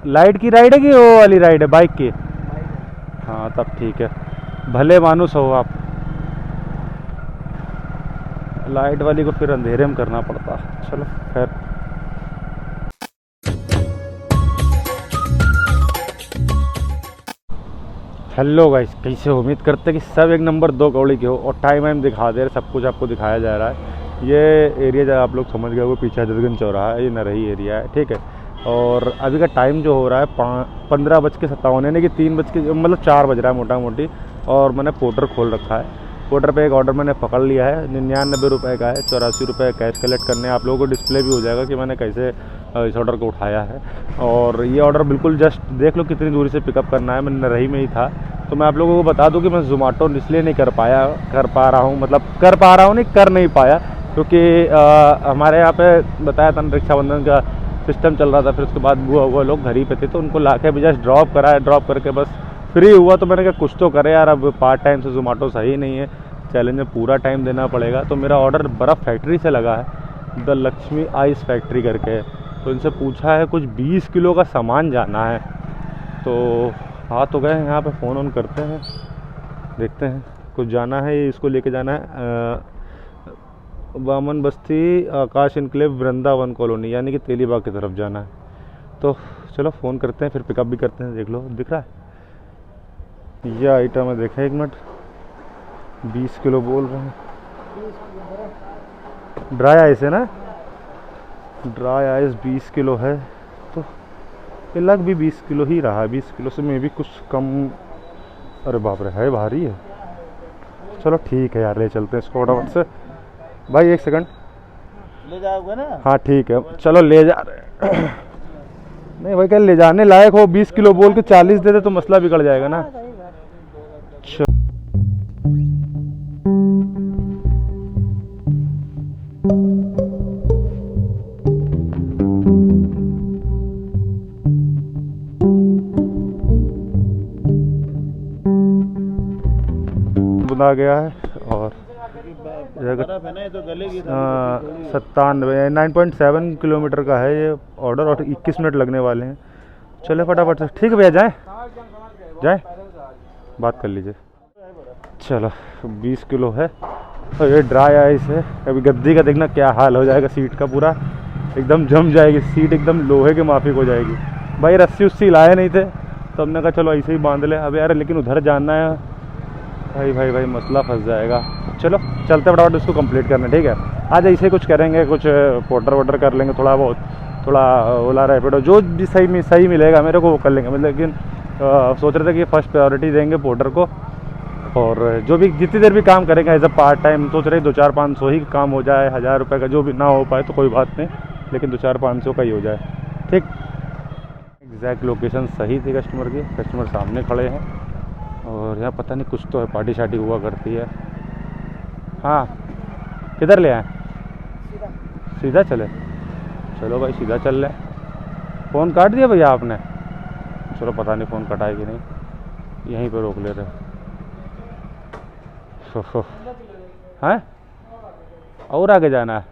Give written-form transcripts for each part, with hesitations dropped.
Light की ride है कि वो वाली राइड है बाइक की? हाँ तब ठीक है, भले मानुस हो आप। लाइट वाली को फिर अंधेरे में करना पड़ता। चलो खैर। हेलो गाइस, कैसे हो? उम्मीद करते हैं कि सब एक नंबर दो कौड़ी के हो और टाइम वाइम दिखा दे रहे, सब कुछ आपको दिखाया जा रहा है। ये एरिया जब आप लोग समझ गए वो पीछे हजरतगंज चौराहा है, ये नरही एरिया है, ठीक है। और अभी का टाइम जो हो रहा है 15:57, यानी कि 3 बज के मतलब 4 बज रहा है मोटा मोटी। और मैंने पोर्टर खोल रखा है। पोर्टर पे एक ऑर्डर मैंने पकड़ लिया है, 99 रुपये का है, 84 रुपये कैश कलेक्ट करने। आप लोगों को डिस्प्ले भी हो जाएगा कि मैंने कैसे इस ऑर्डर को उठाया है। और ये ऑर्डर बिल्कुल जस्ट देख लो कितनी दूरी से पिकअप करना है, मैं नरही में ही था। तो मैं आप लोगों को बता दूं कि मैं ज़ोमैटो इसलिए नहीं कर पा रहा हूँ, मतलब कर पा रहा हूँ नहीं, कर नहीं पाया, क्योंकि हमारे यहाँ पे बताया था रक्षाबंधन का सिस्टम चल रहा था। फिर उसके बाद बुआ लोग घर ही पे थे, तो उनको ला के भी जस्ट ड्रॉप कराया, ड्रॉप करके बस फ्री हुआ। तो मैंने कहा कुछ तो करे यार, अब पार्ट टाइम से ज़ोमैटो सही नहीं है, चैलेंज में पूरा टाइम देना पड़ेगा। तो मेरा ऑर्डर बर्फ़ फैक्ट्री से लगा है, द लक्ष्मी आइस फैक्ट्री करके। तो इनसे पूछा है कुछ 20 किलो का सामान जाना है। तो आ तो गए यहाँ पे, फ़ोन ऑन करते हैं, देखते हैं कुछ जाना है। इसको लेके जाना है बामन बस्ती आकाश इनक्लेव वृंदावन कॉलोनी, यानी कि तेलीबाग की तरफ जाना है। तो चलो फ़ोन करते हैं, फिर पिकअप भी करते हैं। देख लो दिख रहा है यह आइटम है, देखें एक मिनट। 20 किलो बोल रहे हैं, ड्राई आइस है ना, ड्राई आइस 20 किलो है। तो ये लग भी 20 किलो ही रहा है, 20 किलो से में भी कुछ कम। अरे बाप रे, है भारी है। चलो ठीक है यार, ले चलते हैं इसको फटाफट से। भाई एक सेकंड, ले जाओगे ना? हाँ ठीक है, चलो ले जा रहे हैं। नहीं भाई, क्या ले जाने लायक हो? 20 किलो बोल के 40 दे दे तो मसला बिगड़ जाएगा ना। आ गया है और 9.7 किलोमीटर का है ये ऑर्डर और 21 मिनट लगने वाले हैं। चले फटाफट से। ठीक है भैया, जाएं बात कर लीजिए। चलो 20 किलो है और ये ड्राई आइस है। अभी गद्दी का देखना क्या हाल हो जाएगा, सीट का पूरा एकदम जम जाएगी, सीट एकदम लोहे के माफिक हो जाएगी। भाई रस्सी उस्सी लाए नहीं थे तो हमने कहा चलो ऐसे ही बांध ले। अब यार लेकिन उधर जाना है भाई मसला फंस जाएगा। चलो चलते फटाफट इसको कंप्लीट करना, ठीक है। आज ऐसे कुछ करेंगे, कुछ पोर्टर वोटर कर लेंगे, थोड़ा बहुत, थोड़ा ओला रैपिडो जो भी सही मिलेगा मेरे को वो कर लेंगे। लेकिन सोच रहे थे कि फर्स्ट प्रायोरिटी देंगे पोर्टर को, और जो भी जितनी देर भी काम करेंगे एज अ पार्ट टाइम, सोच रहे 2-4-500 ही काम हो जाए। 1000 रुपये का जो भी ना हो पाए तो कोई बात नहीं, लेकिन 2-4-500 का ही हो जाए, ठीक। एग्जैक्ट लोकेशन सही थी कस्टमर की, कस्टमर सामने खड़े हैं और यहाँ पता नहीं कुछ तो है, पार्टी शार्टी हुआ करती है। हाँ किधर ले आए? सीधा चले? चलो भाई सीधा चल रहे। फ़ोन काट दिया भैया आपने? चलो पता नहीं फ़ोन कटाए कि नहीं, यहीं पे रोक ले रहे हैं। और आगे जाना है?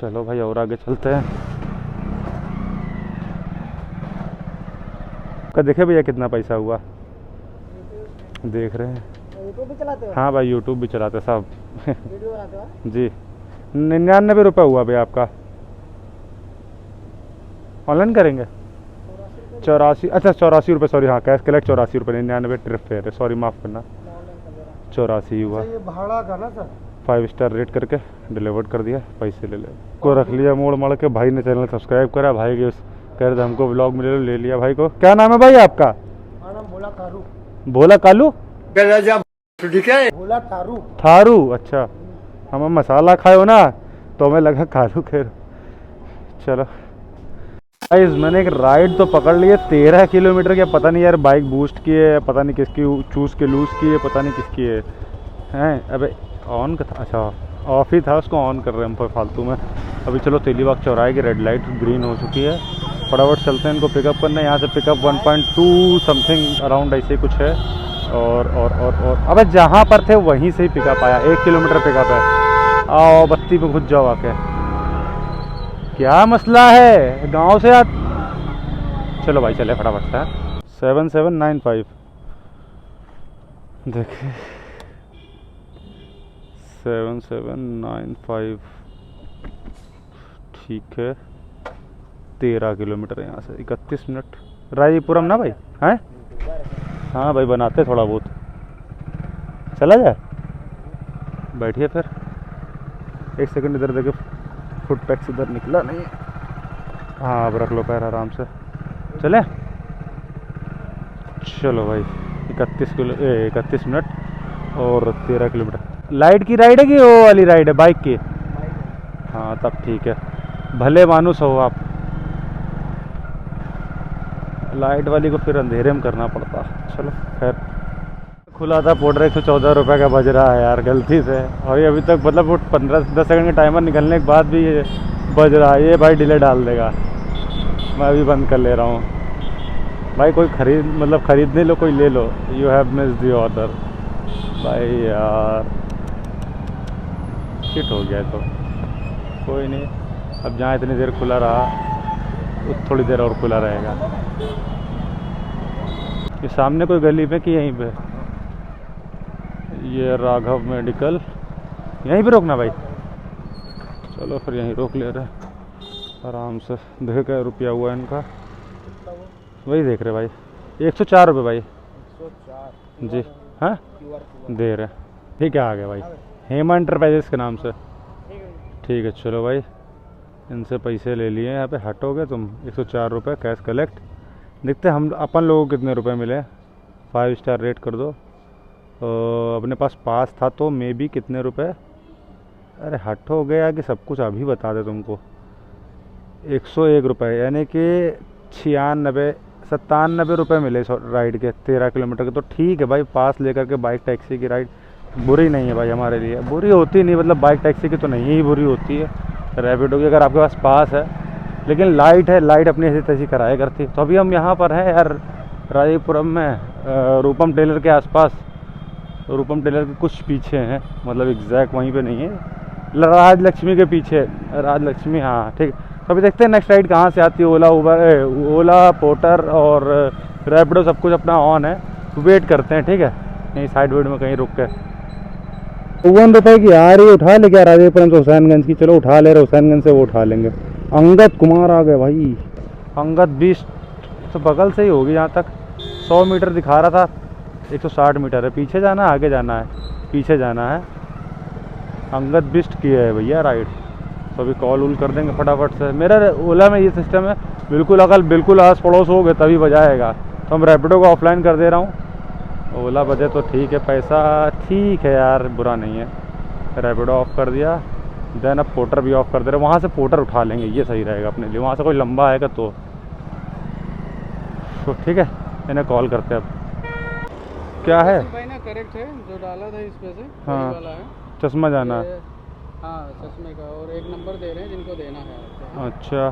चलो भाई और आगे चलते हैं। का देखे भैया कितना पैसा हुआ, देख रहे हैं। यूट्यूब भी चलाते हो? हाँ भाई यूट्यूब भी चलाते सब। वीडियो बनाते हो? जी 99 रुपये हुआ भैया आपका। ऑनलाइन करेंगे? 84, अच्छा 84 रुपये, सॉरी। हाँ कैश कलेक्ट 84 रुपये, 99 ट्रिप फेयर है, सॉरी माफ़ करना। 84 हुआ। ये भाड़ा का ना सर? 5 स्टार रेट करके डिलीवर कर दिया, पैसे ले को रख लिया मोड़ मड़ के। भाई ने चैनल सब्सक्राइब करा, भाई के कह रहे थे हमको ब्लॉग मिले, ले लिया भाई को। क्या नाम है भाई आपका? नाम भोला कारू। भोला कालू? भोला थारू। थारू, अच्छा। हम मसाला खाए हो ना तो हमें लगा कालू। खैर चलो गाइस, मैंने एक राइड तो पकड़ ली है 13 किलोमीटर की। पता नहीं यार बाइक बूस्ट की है, पता नहीं किसकी, चूज़ के लूज़ की है, पता नहीं किसकी है। हैं अबे ऑन का था, अच्छा ऑफ ही था, उसको ऑन कर रहे हैं हम फालतू में। अभी चलो तेलीबाग चौराहे की रेड लाइट ग्रीन हो चुकी है, फटाफट चलते हैं इनको पिकअप करने। यहाँ से पिकअप 1.2 समथिंग अराउंड ऐसे कुछ है। और अबे जहाँ पर थे वहीं से ही पिकअप आया, 1 किलोमीटर पिकअप है। आओ बस्ती पे घुस जाओ आके। क्या मसला है, गांव से चलो भाई चले फटाफट से। 7795 देखिए 7795 ठीक है। 13 किलोमीटर यहाँ से 31 मिनट। राजीपुरम ना भाई हैं? हाँ भाई बनाते थोड़ा बहुत, चला जाए। बैठिए फिर, एक सेकंड इधर देखो, फुट टैक्स इधर निकला नहीं। हाँ अब रख लो पैर आराम से, चले। चलो भाई 31 मिनट और 13 किलोमीटर। लाइट की राइड है कि वो वाली राइड है बाइक की? हाँ तब ठीक है, भले मानुस हो आप। लाइट वाली को फिर अंधेरे में करना पड़ता। चलो खैर, खुला था पाउडर 114 रुपये का बज रहा है यार गलती से, और ये अभी तक मतलब वो 15-10 सेकंड का टाइमर निकलने के बाद भी ये बज रहा है। ये भाई डिले डाल देगा, मैं अभी बंद कर ले रहा हूँ। भाई कोई खरीदने लो, कोई ले लो। You have missed the order. भाई यार शिट हो गया। तो कोई नहीं, अब जहाँ इतनी देर खुला रहा थोड़ी देर और खुला रहेगा। ये सामने कोई गली पे कि यहीं पे? ये राघव मेडिकल, यहीं पे रोकना भाई। चलो फिर यहीं रोक ले रहे आराम से। देख क्या रुपया हुआ इनका, वही देख रहे भाई। 104 रुपये भाई। 104 जी हाँ दे रहे। ठीक है आ गया भाई, हेमा इंटरप्राइजेस के नाम से। ठीक है चलो भाई, इनसे पैसे ले लिए। यहाँ पे हटोगे तुम 104 रुपये कैश कलेक्ट। देखते हम अपन लोगों को कितने रुपए मिले। 5 स्टार रेट कर दो। अपने पास पास था तो मे बी कितने रुपए। अरे हट हो गया कि सब कुछ अभी बता दे तुमको। 101 रुपये यानी कि 97 रुपये मिले राइड के 13 किलोमीटर के। तो ठीक है भाई, पास लेकर के बाइक टैक्सी की राइड बुरी नहीं है भाई हमारे लिए। बुरी होती नहीं, मतलब बाइक टैक्सी की तो नहीं ही बुरी होती है, रैपिडो की अगर आपके पास पास है। लेकिन लाइट है, लाइट अपनी ऐसी तैसी कराया करती। तो अभी हम यहाँ पर हैं यार राजीपुरम में, रूपम टेलर के आसपास। रूपम टेलर के कुछ पीछे हैं, मतलब एग्जैक्ट वहीं पे नहीं है, राजलक्ष्मी के पीछे। राजलक्ष्मी हाँ ठीक। तो अभी देखते हैं नेक्स्ट राइड कहाँ से आती है। ओला पोर्टर और रैपिडो सब कुछ अपना ऑन है, वेट करते हैं। ठीक है, कहीं साइड वेड में कहीं रुक के। 51 रुपये की आ रही है, उठा ले क्या राजेपुरम से हुसैनगंज की? चलो उठा ले रहे, हुसैनगंज से वो उठा लेंगे। अंगद कुमार आ गए भाई। अंगद 20 तो बगल से ही होगी, यहाँ तक 100 मीटर दिखा रहा था। 160 मीटर है। पीछे जाना है आगे जाना है? पीछे जाना है। अंगद बिस्ट किया है भैया राइड। तो अभी कॉल वूल कर देंगे फटाफट से। मेरा ओला में ये सिस्टम है, बिल्कुल आस पड़ोस हो गए तभी बजाएगा। तो हम रैपिडो को ऑफलाइन कर दे रहा हूँ। ओला बजे तो ठीक है, पैसा ठीक है यार, बुरा नहीं है। रैपिडो ऑफ कर दिया, देन अब पोर्टर भी ऑफ कर दे रहे। वहाँ से पोर्टर उठा लेंगे, ये सही रहेगा अपने लिए। वहाँ से कोई लंबा आएगा तो ठीक है, इन्हें कॉल करते हैं अब। क्या है भाई ना करेक्ट है जो डाला था इस पे से। हाँ वाला है चश्मा जाना। हाँ चश्मे का, और 1 नंबर दे रहे हैं जिनको देना है। अच्छा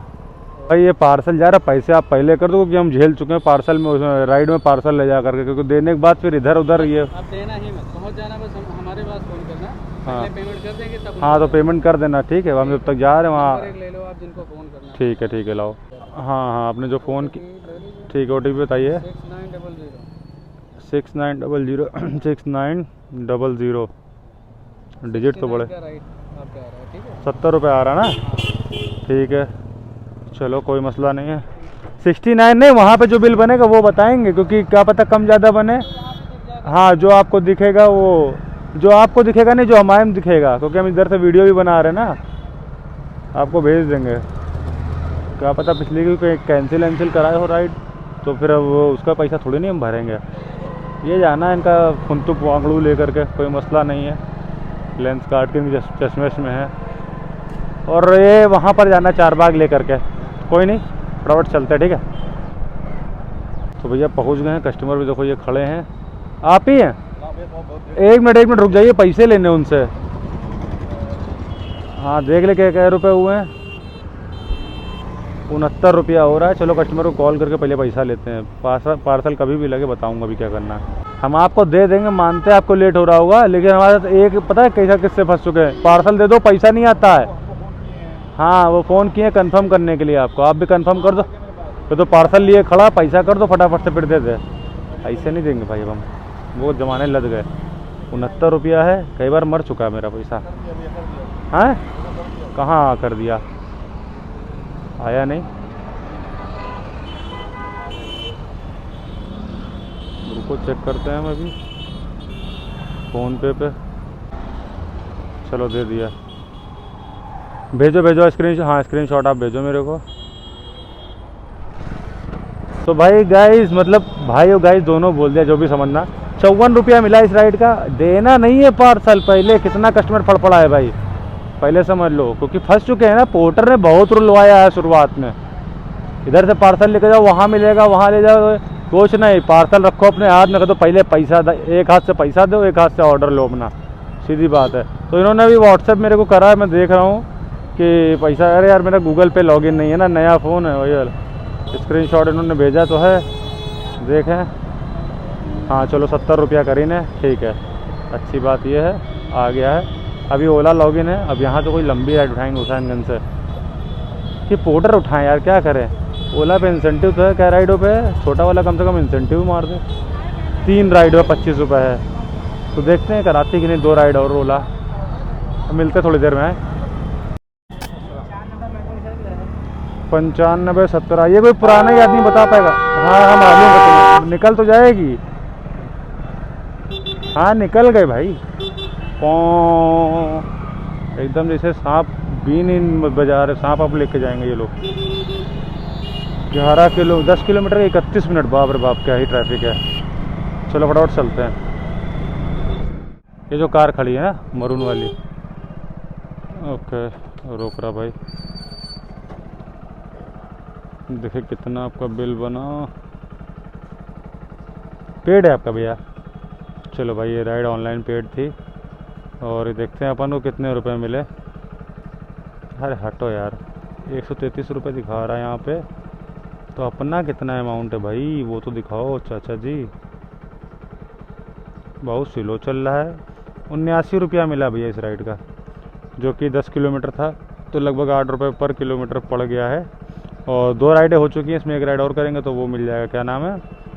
भाई ये पार्सल जा रहा, पैसे आप पहले कर दो क्योंकि हम झेल चुके हैं पार्सल में, उसमें राइड में पार्सल ले जा करके, क्योंकि देने के बाद फिर इधर उधर ये आप देना ही मत, पहुँच जाना बस, हमारे पास फ़ोन करना। हाँ पेमेंट कर देंगे तब। हाँ तो पेमेंट कर देना। ठीक है, हम जब तक जा रहे हैं वहाँ। ले लो आप जिनको फ़ोन करना। ठीक है लाओ। हाँ आपने जो फ़ोन की, ठीक है OTP बताइए। 6900 6900 डिजिट तो बड़े। 70 रुपये आ रहा ना? ठीक है चलो कोई मसला नहीं है। 69 नहीं, वहाँ पे जो बिल बनेगा वो बताएंगे, क्योंकि क्या पता कम ज़्यादा बने। हाँ जो आपको दिखेगा वो, जो आपको दिखेगा नहीं, जो हमारे में दिखेगा, क्योंकि हम इधर से वीडियो भी बना रहे हैं ना, आपको भेज देंगे। क्या पता पिछली की कोई कैंसिल कराए हो राइड, तो फिर अब उसका पैसा थोड़ी नहीं हम भरेंगे। ये जाना है इनका फुंतुक वांगड़ू लेकर के, कोई मसला नहीं है। लेंस काट के चश्मेश में है, और ये वहाँ पर जाना 4 बाग लेकर के। कोई नहीं फटाफट चलते। ठीक है तो भैया पहुँच गए हैं। कस्टमर भी देखो ये खड़े हैं। आप ही हैं? एक मिनट रुक जाइए, पैसे लेने उनसे। हाँ देख ले क्या रुपए हुए हैं। 69 रुपया हो रहा है। चलो कस्टमर को कॉल करके पहले पैसा लेते हैं। पार्सल कभी भी लगे बताऊंगा अभी क्या करना है। हम आपको दे देंगे, मानते हैं आपको लेट हो रहा होगा, लेकिन हमारे साथ एक पता है कैसा किससे फंस चुके हैं। पार्सल दे दो, पैसा नहीं आता है। हाँ वो फ़ोन किए कंफर्म करने के लिए आपको, आप भी कंफर्म कर दो। तो पार्सल लिए खड़ा, पैसा कर दो फटाफट से फिर दे दे। ऐसे नहीं देंगे भाई अब हम, वो जमाने लग गए। 69 रुपया है, कई बार मर चुका है मेरा पैसा। हाँ कहाँ कर दिया, आया नहीं। रुको चेक करते हैं हम अभी फ़ोन पे। चलो दे दिया, भेजो भेजो स्क्रीनशॉट। हाँ स्क्रीनशॉट आप भेजो मेरे को। तो भाई गाइस, मतलब भाई और गाइस दोनों बोल दिया, जो भी समझना। 54 रुपया मिला इस राइड का, देना नहीं है पार्सल। पहले कितना कस्टमर फड़फड़ा है भाई, पहले समझ लो, क्योंकि फंस चुके हैं ना। पोर्टर ने बहुत रुलवाया है शुरुआत में, इधर से पार्सल लेके जाओ, वहाँ मिलेगा, वहाँ ले जाओ, कुछ नहीं। पार्सल रखो अपने हाथ में, तो पहले पैसा, एक हाथ से पैसा दो, एक हाथ से ऑर्डर लो अपना, सीधी बात है। तो इन्होंने भी व्हाट्सएप मेरे को करा है, मैं देख रहा हूँ कि पैसा। अरे यार मेरा गूगल पे लॉगिन नहीं है ना, नया फ़ोन है वही वाला। स्क्रीनशॉट इन्होंने भेजा तो है, देखें। हाँ चलो 70 रुपया करीने, ठीक है, अच्छी बात ये है आ गया है। अभी ओला लॉगिन है। अब यहाँ तो कोई लंबी राइड उठाएंगे हुसैनगंज से कि पोर्टर उठाएं यार, क्या करें। ओला पे इंसेंटिव तो है, क्या राइडों पे छोटा वाला कम से कम इंसेंटिव मार दे। 3 राइड में 25 रुपये है, तो देखते हैं कराती कि नहीं 2 राइड और ओला। मिलते थोड़ी देर में। 95 17, ये कोई पुराना ही आदमी बता पाएगा। हाँ हाँ मालूम है तुम्हें, निकल तो जाएगी। हाँ निकल गए भाई, एकदम जैसे सांप बीन इन बाजार है, सांप आप लेके जाएंगे ये लोग। 11 किलो 10 किलोमीटर 31 मिनट, बाप रे बाप क्या ही ट्रैफिक है। चलो फटाफट चलते हैं। ये जो कार खड़ी है ना मरून वाली, ओके रोक रहा भाई। देखिए कितना आपका बिल बना, पेड है आपका भैया। चलो भाई ये राइड ऑनलाइन पेड थी, और देखते हैं अपन को कितने रुपए मिले। अरे हटो यार, 133 रुपये दिखा रहा है यहाँ पे, तो अपना कितना अमाउंट है भाई वो तो दिखाओ चाचा जी। बहुत स्लो चल रहा है। 79 रुपया मिला भैया इस राइड का, जो कि 10 किलोमीटर था, तो लगभग 8 रुपये पर किलोमीटर पड़ गया है। और 2 राइडें हो चुकी हैं, इसमें 1 राइड और करेंगे तो वो मिल जाएगा, क्या नाम है,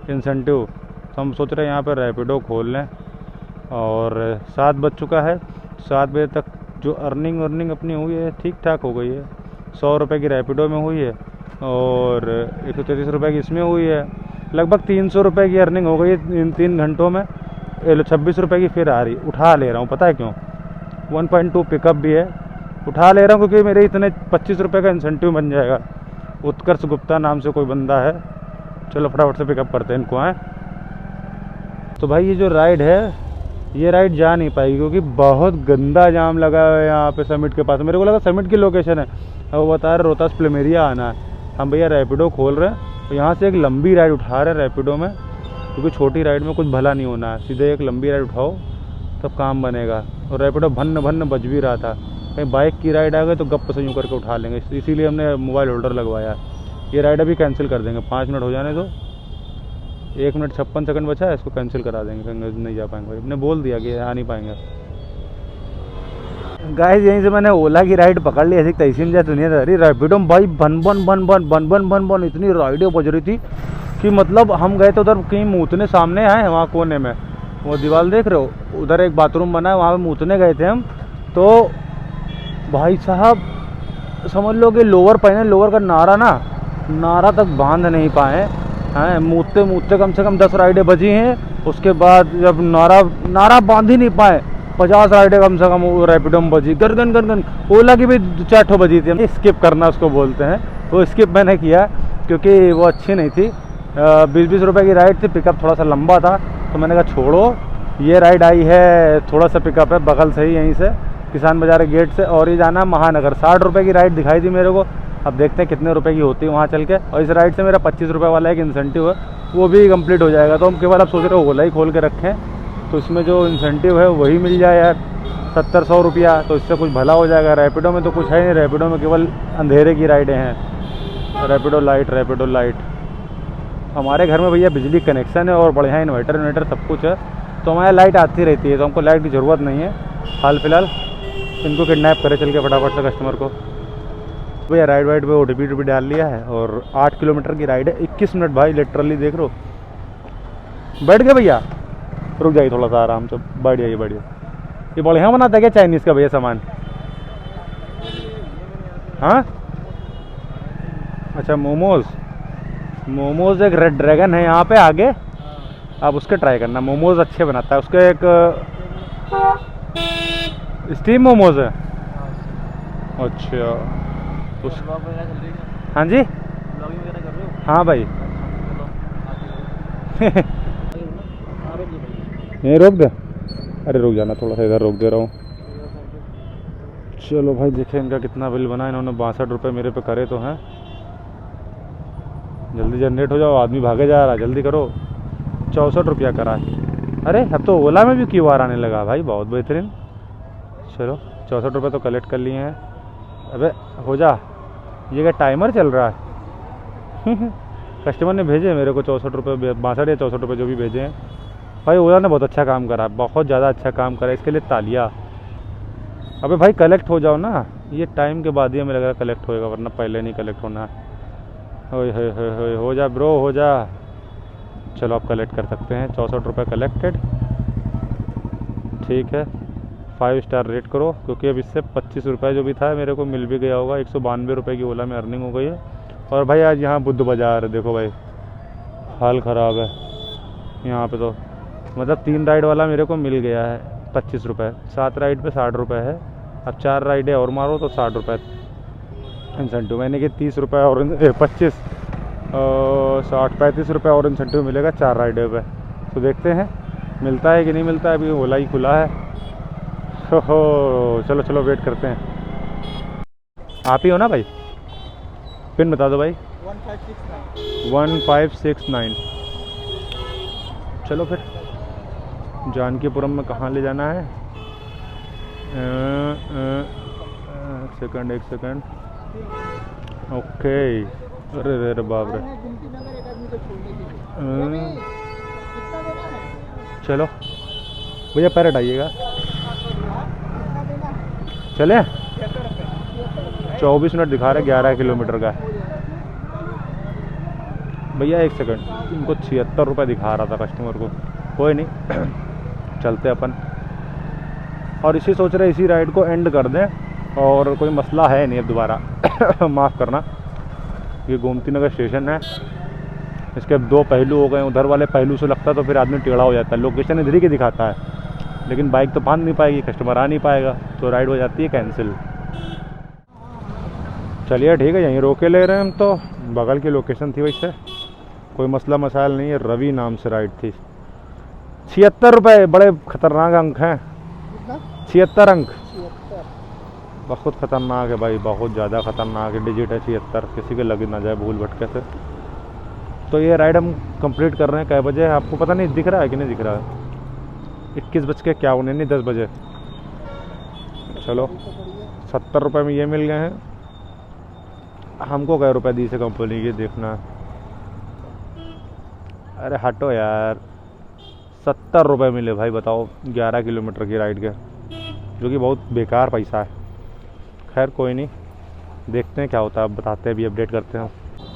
इंसेंटिव। तो हम सोच रहे हैं यहाँ पर रैपिडो खोल लें। और 7 बज चुका है, 7 बजे तक जो अर्निंग अपनी हुई है ठीक ठाक हो गई है। 100 रुपये की रैपिडो में हुई है, और 133 रुपये की इसमें हुई है। लगभग 300 रुपये की अर्निंग हो गई है इन 3 घंटों में। 26 रुपये की फिर आ रही, उठा ले रहा हूँ, पता है क्यों। 1.2 पिकअप भी है, उठा ले रहा हूँ क्योंकि मेरे इतने 25 रुपये का इंसेंटिव बन जाएगा। उत्कर्ष गुप्ता नाम से कोई बंदा है, चलो फटाफट से पिकअप करते हैं इनको। आए तो भाई ये जो राइड है, ये राइड जा नहीं पाएगी क्योंकि बहुत गंदा जाम लगा है यहाँ पे समिट के पास। मेरे को लगा समिट की लोकेशन है, अब वो बता रहे रोहतास प्लेमेरिया आना है। हम भैया रैपिडो खोल रहे हैं, तो यहाँ से एक लंबी राइड उठा रहे हैं रैपिडो में, क्योंकि छोटी राइड में कुछ भला नहीं होना है। सीधे एक लंबी राइड उठाओ तब काम बनेगा। और रैपिडो भन्न बज भी रहा था, कहीं बाइक की राइड आ गई तो गप से यूँ करके उठा लेंगे, इसीलिए हमने मोबाइल होल्डर लगवाया। ये राइड अभी कैंसिल कर देंगे, 5 मिनट हो जाने दो। 1 मिनट 56 सेकंड बचा है, इसको कैंसिल करा देंगे, नहीं जा पाएंगे भाई। हमने बोल दिया कि आ नहीं पाएंगे। गाइस यहीं से मैंने ओला की राइड पकड़ ली, ऐसी तहसीम जाए दुनिया। अरे रैपिडो में भाई बन इतनी राइडें बज रही थी कि मतलब हम गए तो उधर कहीं मूतने सामने आए, वहाँ कोने में वो दीवार देख रहे हो, उधर एक बाथरूम बना है, वहाँ पे मूतने गए थे हम। तो भाई साहब समझ लो कि लोअर पहने, लोअर का नारा तक बांध नहीं पाए हैं। मूतते कम से कम 10 राइडें बजी हैं। उसके बाद जब नारा बांध ही नहीं पाए, 50 राइडें कम से कम रैपिडो में बजी, गन। ओला की भी 4 बजी थी। स्किप करना उसको बोलते हैं, वो स्किप मैंने किया क्योंकि वो अच्छी नहीं थी। 20-20 रुपये की राइड थी, पिकअप थोड़ा सा लंबा था, तो मैंने कहा छोड़ो। ये राइड आई है, थोड़ा सा पिकअप है बगल से ही, यहीं से किसान बाजार गेट से, और ये जाना महानगर। 60 रुपये की राइड दिखाई थी मेरे को, अब देखते हैं कितने रुपए की होती है वहाँ चल के। और इस राइड से मेरा 25 रुपये वाला एक इंसेंटिव है, वो भी कंप्लीट हो जाएगा। तो हम केवल अब सोच रहे हो ओला ही खोल के रखें, तो इसमें जो इंसेंटिव है वही मिल जाए यार, 70-100 रुपया, तो इससे कुछ भला हो जाएगा। रैपिडो में तो कुछ है नहीं, रैपिडो में केवल अंधेरे की राइडें हैं। रैपिडो लाइट। हमारे घर में भैया बिजली कनेक्शन है और बढ़िया इन्वर्टर सब कुछ है, तो हमारे लाइट आती रहती है, तो हमको लाइट की ज़रूरत नहीं है हाल फिलहाल। इनको किडनैप करे चल के फटाफट से कस्टमर को। भैया राइड वाइड पे OTP डाल लिया है और 8 किलोमीटर की राइड है। 21 मिनट भाई लिटरली देख लो। बैठ गए भैया? रुक जाइए थोड़ा सा आराम से, बैठ जाइए बैठ जाइए। ये बढ़िया बनाता है क्या चाइनीज़ का भैया सामान? हाँ अच्छा मोमोज एक रेड ड्रैगन है यहाँ पे आगे, आप उसके ट्राई करना। मोमोज अच्छे बनाता है। उसके एक स्टीम मोमोज है। अच्छा उस हाँ जी हाँ भाई यहीं रोक दे? अरे रुक जाना थोड़ा सा, इधर रोक दे रहा हूँ। चलो भाई देखें इनका कितना बिल बना। इन्होंने 62 रुपये मेरे पे करे तो हैं। जल्दी जनरेट हो जाओ, आदमी भागे जा रहा है, जल्दी करो। 64 रुपया करा है। अरे अब तो ओला में भी QR आने लगा भाई, बहुत बेहतरीन। चलो 64 रुपये तो कलेक्ट कर लिए हैं। अबे हो जा, ये क्या टाइमर चल रहा है? कस्टमर ने भेजे मेरे को 64 रुपये, 62 या 64 रुपये जो भी भेजे हैं। भाई ओला ने बहुत अच्छा काम करा, बहुत ज़्यादा अच्छा काम करा, इसके लिए तालियां। अबे भाई कलेक्ट हो जाओ ना, ये टाइम के बाद ही हमें लग रहा है कलेक्ट होएगा, वरना पहले नहीं कलेक्ट होना है। हो जा ब्रो हो जा। चलो आप कलेक्ट कर सकते हैं। 64 रुपये कलेक्टेड, ठीक है। 5 स्टार रेट करो, क्योंकि अब इससे 25 रुपये जो भी था मेरे को मिल भी गया होगा। 192 रुपये की ओला में अर्निंग हो गई है। और भाई आज यहाँ बुद्ध बाज़ार है, देखो भाई हाल ख़राब है यहाँ पे तो। मतलब 3 राइड वाला मेरे को मिल गया है 25 रुपये, 7 राइड पे 60 रुपये है। अब 4 राइडें और मारो तो 60 रुपये इंसेंटिव। मैंने कि 30 रुपये और 25 60 35 रुपये और इंसेंटिव मिलेगा 4 राइडे पे। तो देखते हैं मिलता है कि नहीं मिलता है। अभी ओला ही खुला है। हो चलो चलो वेट करते हैं। आप ही हो ना भाई? पिन बता दो भाई। 1569। चलो फिर जानकीपुरम में कहाँ ले जाना है? एक सेकंड ओके। अरे रे बाप रे। चलो भैया पैर हटाइएगा। चले 24 मिनट दिखा रहे, 11 किलोमीटर का। भैया 1 सेकंड, इनको 76 रुपये दिखा रहा था कस्टमर को। कोई नहीं चलते अपन। और इसी सोच रहे इसी राइड को एंड कर दें, और कोई मसला है नहीं अब दोबारा। माफ़ करना, ये गोमती नगर स्टेशन है, इसके अब 2 पहलू हो गए। उधर वाले पहलू से लगता तो फिर आदमी टेढ़ा हो जाता है। लोकेशन इधर ही की दिखाता है, लेकिन बाइक तो बांध नहीं पाएगी, कस्टमर आ नहीं पाएगा, तो राइड हो जाती है कैंसिल। चलिए ठीक है, यहीं रोके ले रहे हैं हम तो। बगल की लोकेशन थी, वैसे कोई मसला मसाइल नहीं है। रवि नाम से राइड थी। 76 रुपये, बड़े खतरनाक अंक हैं। 76 अंक बहुत ख़तरनाक है भाई, बहुत ज़्यादा ख़तरनाक है। डिजिट है 76, किसी के लग ना जाए भूल भटके से। तो ये राइड हम कंप्लीट कर रहे हैं। कै बजे आपको पता नहीं दिख रहा है कि नहीं दिख रहा है? 21:51 नहीं 10 बजे। चलो 70 रुपये में ये मिल गए हैं। हमको कै रुपये दी से कंपनी की देखना। अरे हटो यार, 70 रुपये मिले भाई, बताओ 11 किलोमीटर की राइड के, जो कि बहुत बेकार पैसा है। खैर कोई नहीं, देखते हैं क्या होता है, अब बताते हैं, अभी अपडेट करते हैं।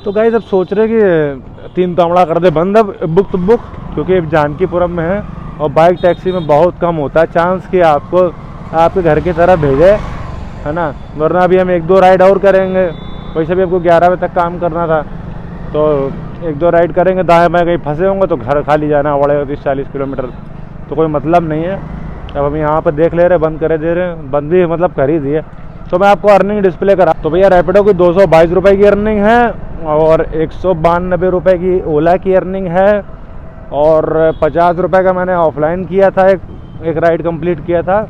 तो गाइस अब सोच रहे कि 3 तावड़ा कर दे बंद, अब बुक तो बुक, क्योंकि अब जानकीपुरम में है और बाइक टैक्सी में बहुत कम होता है चांस कि आपको आपके घर की तरफ भेजे, है ना। वरना अभी हम 1-2 राइड और करेंगे। वैसे भी आपको 11 बजे तक काम करना था, तो 1-2 राइड करेंगे, दाएँ बाएँ कहीं फंसे होंगे तो घर खाली जाना पड़ेगा 30-40 किलोमीटर, तो कोई मतलब नहीं है। अब हम यहाँ पर देख ले रहे, बंद करे दे रहे, बंद भी मतलब कर ही दिए। तो मैं आपको अर्निंग डिस्प्ले करा। तो भैया रैपिडो की 222 रुपये की अर्निंग है, और 192 रुपये की ओला की अर्निंग है, और 50 रुपये का मैंने ऑफलाइन किया था, एक राइड कंप्लीट किया था,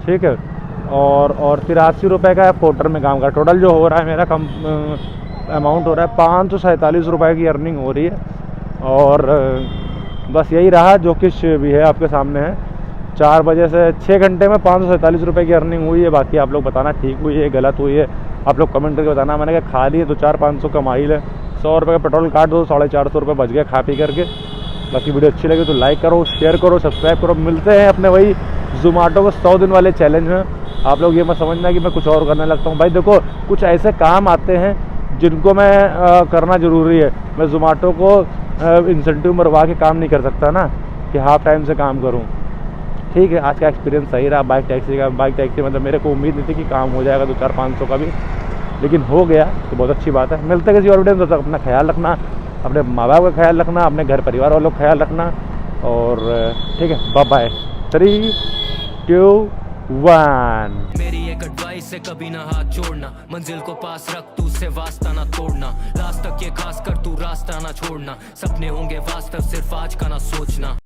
ठीक है। और 83 रुपये का पोर्टर में काम का। टोटल जो हो रहा है मेरा अमाउंट हो रहा है 547 रुपये की अर्निंग हो रही है। और बस यही रहा जो कुछ भी है आपके सामने है। 4 बजे से 6 घंटे में 547 रुपये की अर्निंग हुई है। बाकी आप लोग बताना ठीक हुई है गलत हुई है, आप लोग कमेंट करके बताना। मैंने कहा खा लिए तो 400-500 कमाई है, 100 रुपये का पेट्रोल काट दो, 450 रुपये बच गए खा पी करके। बाकी वीडियो अच्छी लगी तो लाइक करो, शेयर करो, सब्सक्राइब करो। मिलते हैं अपने वही जोमेटो को 100 दिन वाले चैलेंज में। आप लोग ये मत समझना कि मैं कुछ और करने लगता हूँ। भाई देखो, कुछ ऐसे काम आते हैं जिनको मैं करना ज़रूरी है। मैं ज़ोमैटो को इंसेंटिव मरवा के काम नहीं कर सकता ना, कि हाफ टाइम से काम करूँ। ठीक है, आज का एक्सपीरियंस सही रहा बाइक टैक्सी का। बाइक टैक्सी मतलब मेरे को उम्मीद नहीं थी कि काम हो जाएगा 200-500 का भी, लेकिन हो गया तो बहुत अच्छी बात है। मिलते हैं किसी और वीडियो में, तब तक अपना ख्याल रखना, अपने माँ बाप का ख्याल रखना, अपने घर परिवार वालों का ख्याल रखना। और ठीक है, बाय बाय। 3, 2, 1। मेरी एक एडवाइस है, कभी ना हाथ छोड़ना, मंजिल को पास रख तू से वास्ता ना तोड़ना, लास्ट तक ये खास कर तू रास्ता ना छोड़ना, सपने होंगे वास्तव सिर्फ आज का ना सोचना।